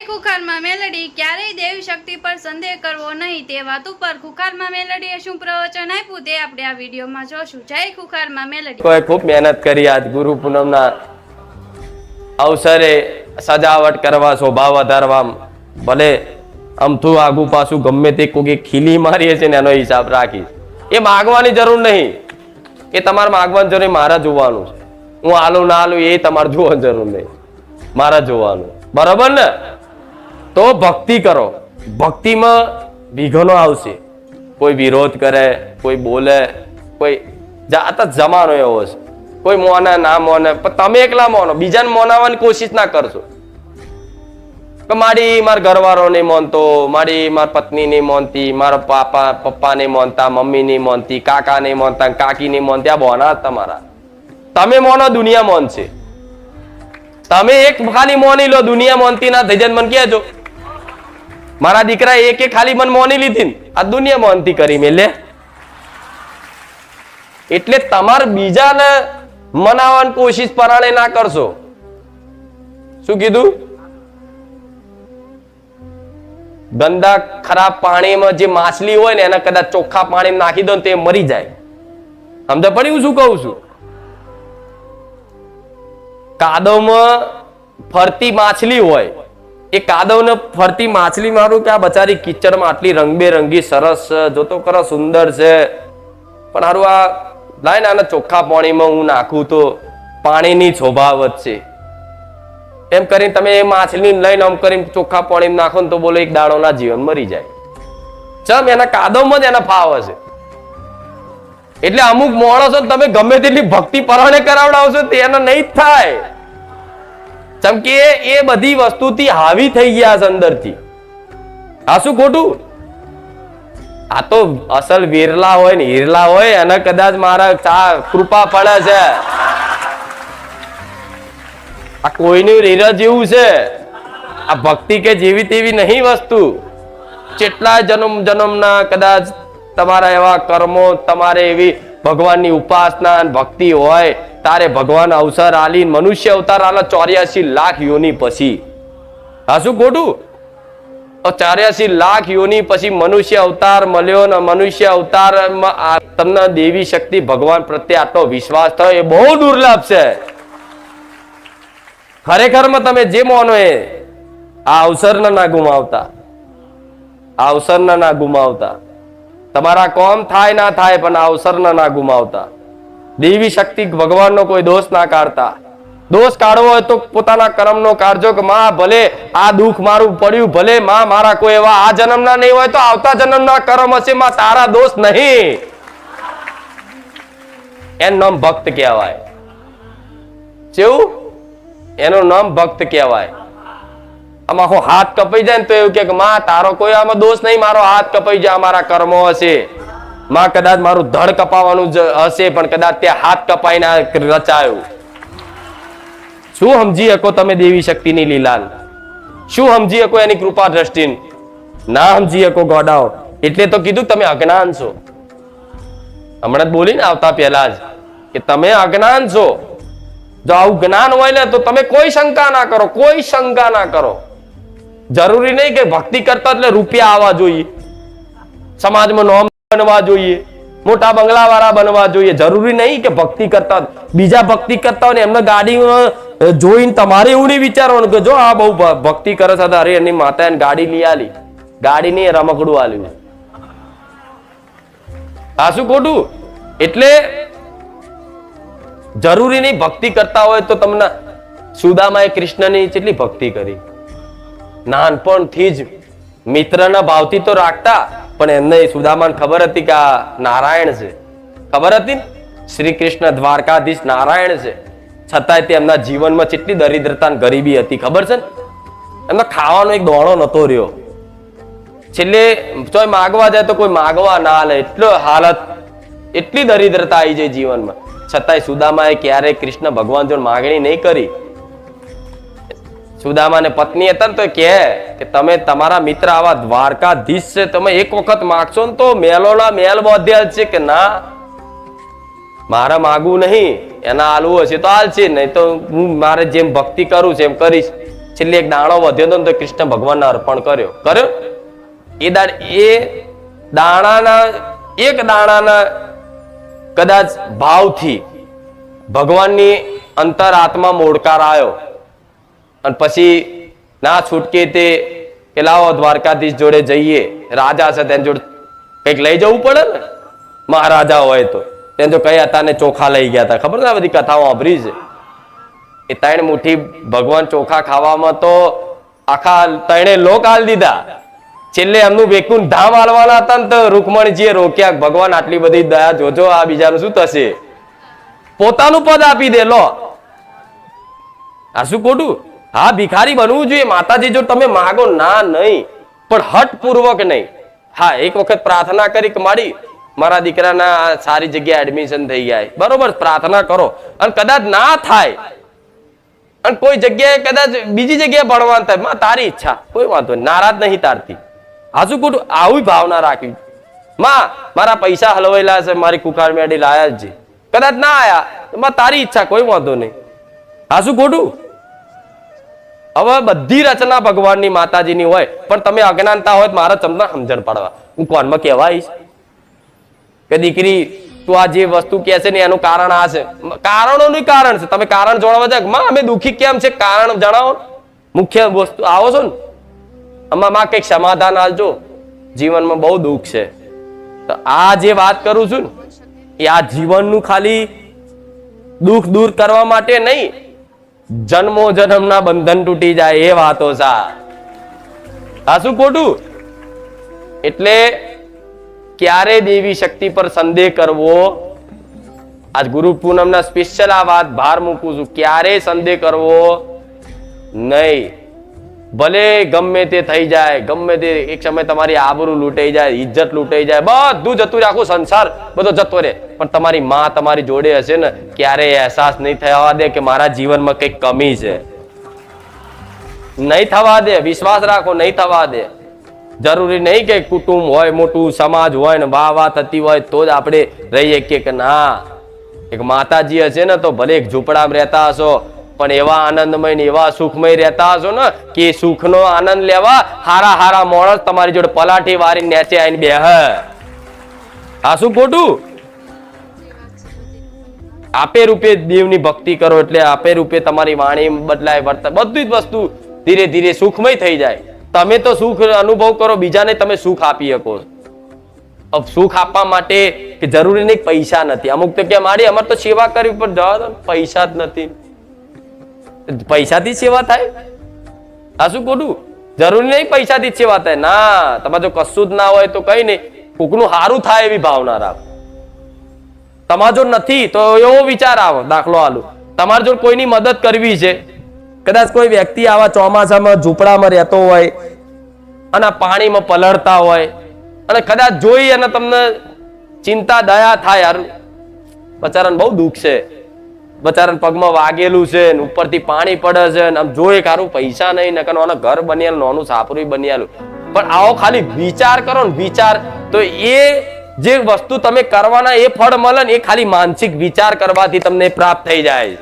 ખુખારમાં મેલડી ક્યારેય દેવી શક્તિ પર સંદેહ કરવો નહીં તે વાત ઉપર ખુખારમાં મેલડીએ શું પ્રવચન આપ્યું તે આપણે આ વિડીયોમાં જોશું. જય ખુખારમાં મેલડી. કોઈ ખૂબ મહેનત કરી આજ ગુરુ પૂનમના અવસરે સજાવટ કરવા, શોભા વધારવા, ભલે અમથું આગુ પાછું ગમે તે કોઈ ખીલી મારીએ છે ને એનો હિસાબ રાખીશ. એ માગવાની જરૂર નહીં, એ તમારે માગવાની જરૂર મારા જોવાનું છે. હું આલું ના આલું એ તમારે જોવાની જરૂર નહીં, મારા જોવાનું. બરાબર ને? તો ભક્તિ કરો. ભક્તિમાં વિઘ્નો આવશે, કોઈ વિરોધ કરે, કોઈ બોલે, કોઈ જાત જમાનો એવો છે, કોઈ મોને ના મોને, પણ તમે એકલા મોનો, બીજાને મોનાવાની કોશિશ ના કરશો કે મારી મારા ઘરવાળો નહીં માનતો, મારી પત્ની નહીં માનતી, મારા પપ્પા નહીં માનતા, મમ્મી નહીં માનતી, કાકા નહીં માનતા, કાકી નહીં માનતી. આ બોના તમારા, તમે મોનો દુનિયા માનશે. તમે એક ખાલી મોની લો, દુનિયા માનતી ના થઈ જાય. મને કહેજો મારા દીકરા એક ખાલી મન મોની લીધી, આ દુનિયા માનતી કરી મેલે. એટલે તમારે બીજાને મનાવવાની કોશિશ પરાણે ના કરશો. શું કીધું? ગંદા ખરાબ પાણીમાં જે માછલી હોય ને એને કદાચ ચોખ્ખા પાણીમાં નાખી દો ને તે મરી જાય. સમજ પડી હું શું કહું છું? કાદવમાં ફરતી માછલી હોય, એ કાદવને ફરતી માછલી મારું કે આ બચારી કિચડમાં આટલી રંગબેરંગી સરસ જોતો કરો સુંદર છે, પણ હારું આ લાય ને આના ચોખ્ખા પાણીમાં હું નાખું તો પાણીની શોભા વધશે. એમ કરીને તમે એ માછલી લઈને આમ કરીને ચોખ્ખા પાણીમાં નાખો ને તો બોલો એક દાડોના જીવન મરી જાય. ચમ એના કાદવમાં જ એના ફાવ હશે. એટલે અમુક માણસો તમે ગમે તેટલી ભક્તિ પરાણે કરાવડાવશો તેનો નહીં થાય. ચમ કે એ બધી વસ્તુથી હાવી થઈ ગયા છે અંદરથી. આ શું ખોટું? આ તો અસલ વીરલા હોય ને હીરલા હોય અને કદાચ મારા કૃપા પડે છે. આ કોઈનું હીરા જેવું છે. આ ભક્તિ કે જેવી તેવી નહીં વસ્તુ. કેટલા જન્મના કદાચ તમારા એવા કર્મો, તમારે એવી ભગવાનની ઉપાસના ભક્તિ હોય તારે ભગવાન અવસર આલી મનુષ્ય અવતાર આલા 84 લાખ યોની પછી. હા શું ખોટું? 84 લાખ યોની પછી મનુષ્ય અવતાર મળ્યો ને મનુષ્ય અવતારમાં તમને દેવી શક્તિ ભગવાન પ્રત્યે આટલો વિશ્વાસ થયો એ બહુ દુર્લભ છે. ખરેખરમાં તમે જે માનો એ આ અવસરને ના ગુમાવતા, આ અવસરને ના ગુમાવતા. તમારા કોમ થાય ના થાય પણ આ અવસરને ના ગુમાવતા. દેવી શક્તિ ભગવાનનો કોઈ દોષ ના કાઢતા. દોષ કાઢવો હોય તો પોતાના કર્મનો કાઢજો કે માં ભલે આ દુઃખ મારું પડ્યું, ભલે માં મારા કોઈ એવા આ જન્મના નહીં હોય તો આવતા જન્મના કર્મ હશે, માં તારા દોષ નહીં. એનું નામ ભક્ત કહેવાય. કેવું? એનું નામ ભક્ત કહેવાય. આમ આખો હાથ કપાઈ જાય ને તો એવું કે માં તારો કોઈ આમાં દોષ નહીં, મારો હાથ કપાઈ જાય, મારા કર્મો હશે. માં કદાચ મારું ધડ કપાવવાનું હશે પણ કદાચ ત્યાં હાથ કપાઈને રચાયું. શું સમજી શકો તમે દેવી શક્તિની લીલા? શું સમજી શકો એની કૃપા દ્રષ્ટિ? ના સમજી શકો ગોડાઓ. એટલે તો કીધું તમે અજ્ઞાન છો. હમણાં જ બોલીને આવતા પહેલા જ કે તમે અજ્ઞાન છો. જો આવું જ્ઞાન હોય ને તો તમે કોઈ શંકા ના કરો, કોઈ શંકા ના કરો. જરૂરી નહીં કે ભક્તિ કરતા એટલે રૂપિયા આવવા જોઈએ, સમાજમાં નોમ બનવા જોઈએ, મોટા બંગલા વાળા બનવા જોઈએ. જરૂરી નહીં કે ભક્તિ કરતા બીજા ભક્તિ કરતા હોય ને એમને ગાડી જોઈને તમારે એવું નહીં વિચારવાનું કે જો આ બહુ ભક્તિ કરે છે અરે એની માતા એને ગાડી લઈ આલી. ગાડી નહીં રમકડું આલ્યું. આ શું ખોટું? એટલે જરૂરી નહીં ભક્તિ કરતા હોય તો તમને સુદામાએ કૃષ્ણની કેટલી ભક્તિ કરી. નાનપણથી જ મિત્રના ભાવથી તો રાખતા, પણ એમને સુદામાને ખબર હતી કે આ નારાયણ છે. ખબર હતી ને શ્રી કૃષ્ણ દ્વારકાધીશ નારાયણ છે. છતાંય તેમના જીવનમાં કેટલી દરિદ્રતા અને ગરીબી હતી ખબર છે ને? એમને ખાવાનો એક દોણો નતો રહ્યો. છેલ્લે ચોય માગવા જાય તો કોઈ માગવા ના લે, એટલો હાલત, એટલી દરિદ્રતા આવી જાય જીવનમાં. છતાંય સુદામાએ ક્યારેય કૃષ્ણ ભગવાન જોડે માગણી નહીં કરી. સુદામાને પત્ની હતા ને તો કે તમે તમારા મિત્ર આવા દ્વારકાધીશ છે, તમે એક વખત માગશો ને તો મેલોના મેલ બોધ્યા છે કે ના મારે માગવું નહીં, એના આલવું હશે તો હાલ છે, નહીં તો હું મારે જેમ ભક્તિ કરું છે એમ કરીશ. છેલ્લે એક દાણો વધ્યો હતો ને તો કૃષ્ણ ભગવાનને અર્પણ કર્યો એ દાણાના કદાચ ભાવથી ભગવાનની અંતરાત્મા મોડકાર આવ્યો અને પછી ના છૂટકે તે કે લાવો દ્વારકાધીશ જોડે જઈએ, રાજા છે તેની જોડે કંઈક લઈ જવું પડે ને, મહારાજા હોય તો તેને જો કઈ હતા ને ચોખા લઈ ગયા હતા, ખબર ને આ બધી કથાઓ સાંભળી છે. એ 3 મુઠ્ઠી ભગવાન ચોખા ખાવામાં તો આખા 3 લોક આલ દીધા. છેલ્લે એમનું વેકુન ધામ આલવાના હતા ને તો રૂકમણીજીએ રોક્યા, ભગવાન આટલી બધી દયા જોજો, આ બીજાનું શું થશે, પોતાનું પદ આપી દે. લો આ શું ખોટું? હા, ભિખારી બનવું જોઈએ માતાજી જો તમે માગો, ના નહીં, પણ હઠપૂર્વક નહીં. હા, એક વખત પ્રાર્થના કરી કે મારા દીકરાના સારી જગ્યાએ એડમિશન થઈ જાય, બરોબર, પ્રાર્થના કરો. અને કદાચ ના થાય અને કોઈ જગ્યાએ કદાચ બીજી જગ્યાએ ભણવાનું થાય, માં તારી ઈચ્છા, કોઈ વાંધો નહીં, નારાજ નહીં તારતી. હા, શું ખોટું? આવી ભાવના રાખવી. માં મારા પૈસા હલવાયેલા છે, મારી કુખાર મેડી લાયા જ છે, કદાચ ના આયા, માં તારી ઈચ્છા, કોઈ વાંધો નહીં. હા, શું ખોટું? હવે બધી રચના ભગવાનની માતાજીની હોય, પણ તમે અજ્ઞાનતા હોય મારા તમને સમજણ પાડવા હું કોનમાં કહેવા આવીશ કે દીકરી તું આ જે વસ્તુ કહે છે ને એનું કારણ આ છે. કારણોનું કારણ છે, તમે કારણ જણાવવા જાય માં અમે દુઃખી કેમ છે, કારણ જણાવો. મુખ્ય વસ્તુ આવો છો ને આમાં માં કંઈક સમાધાન આલજો, જીવનમાં બહુ દુઃખ છે. તો આ જે વાત કરું છું ને એ આ જીવનનું ખાલી દુઃખ દૂર કરવા માટે નહીં, જન્મો જન્મના બંધન તૂટી જાય એ વાતો સા. આ શું ખોટું? એટલે ક્યારે દેવી શક્તિ પર સંદેહ કરવો, આજ ગુરુ પૂનમના સ્પેશિયલ આ વાત ભાર મૂકું છું, ક્યારે સંદેહ કરવો નહીં. ભલે ગમે તે થઈ જાય, ગમે તે એક સમય તમારી આબરૂ લૂંટાઈ જાય, ઇજ્જત લૂંટાઈ જાય, બધું જતું રહે, આખો સંસાર બધો જતો રહે, પણ તમારી માં તમારી જોડે હશે ને, ક્યારેય અહેસાસ નહીં થવા દે કે મારા જીવનમાં કંઈક કમી છે. નહીં થવા દે, વિશ્વાસ રાખો, નહીં થવા દે. જરૂરી નહીં કે કુટુંબ હોય મોટું, સમાજ હોય ને વાહ થતી હોય તો જ આપણે રહીએ કે ના. એક માતાજી હશે ને તો ભલે એક ઝૂંપડામાં રહેતા હશો પણ એવા આનંદમય ને એવા સુખમય રહેતા હશો ને કે સુખનો આનંદ લેવા હારા માણસ તમારી જોડે પલાઠી વારી નેચે આવીને બે. આ શું ખોટું? આપે રૂપે દેવની ભક્તિ કરો એટલે આપે રૂપે તમારી વાણી બદલાય, વર્તન બધી જ વસ્તુ ધીરે ધીરે સુખમય થઈ જાય. તમે તો સુખ અનુભવ કરો, બીજાને તમે સુખ આપી શકો. સુખ આપવા માટે કે જરૂરી નહીં પૈસા નથી. અમુક તો કે મારી અમારે તો સેવા કરવી પણ જવા દો, પૈસા જ નથી. પૈસાથી સેવા થાય? આ શું ખોટું? જરૂરી નહીં પૈસાથી જ સેવા થાય. ના, તમારે જો કશું જ ના હોય તો કઈ નહીં, કોકનું સારું થાય એવી ભાવના રાખો. તમારા જોડ નથી તો એવો વિચાર આવો, દાખલો આલું, તમારા જોડ કોઈની મદદ કરવી છે, કદાચ કોઈ વ્યક્તિ આવા ચોમાસામાં ઝૂંપડામાં રહેતો હોય અને પાણીમાં પલળતા હોય અને કદાચ જોઈ અને તમને ચિંતા દયા થાય, યાર બચારાને બહુ દુઃખ છે, બચારાને પગમાં વાગેલું છે ને ઉપરથી પાણી પડે છે ને આમ જોઈએ કારું પૈસા નહીં ને નાનું ઘર બનેલું, નાનું સાપરું બનેલું, પણ આવો ખાલી વિચાર કરો ને વિચાર, તો એ જે વસ્તુ તમે કરવાના એ ફળ મળે ને એ ખાલી માનસિક વિચાર કરવાથી તમને પ્રાપ્ત થઈ જાય.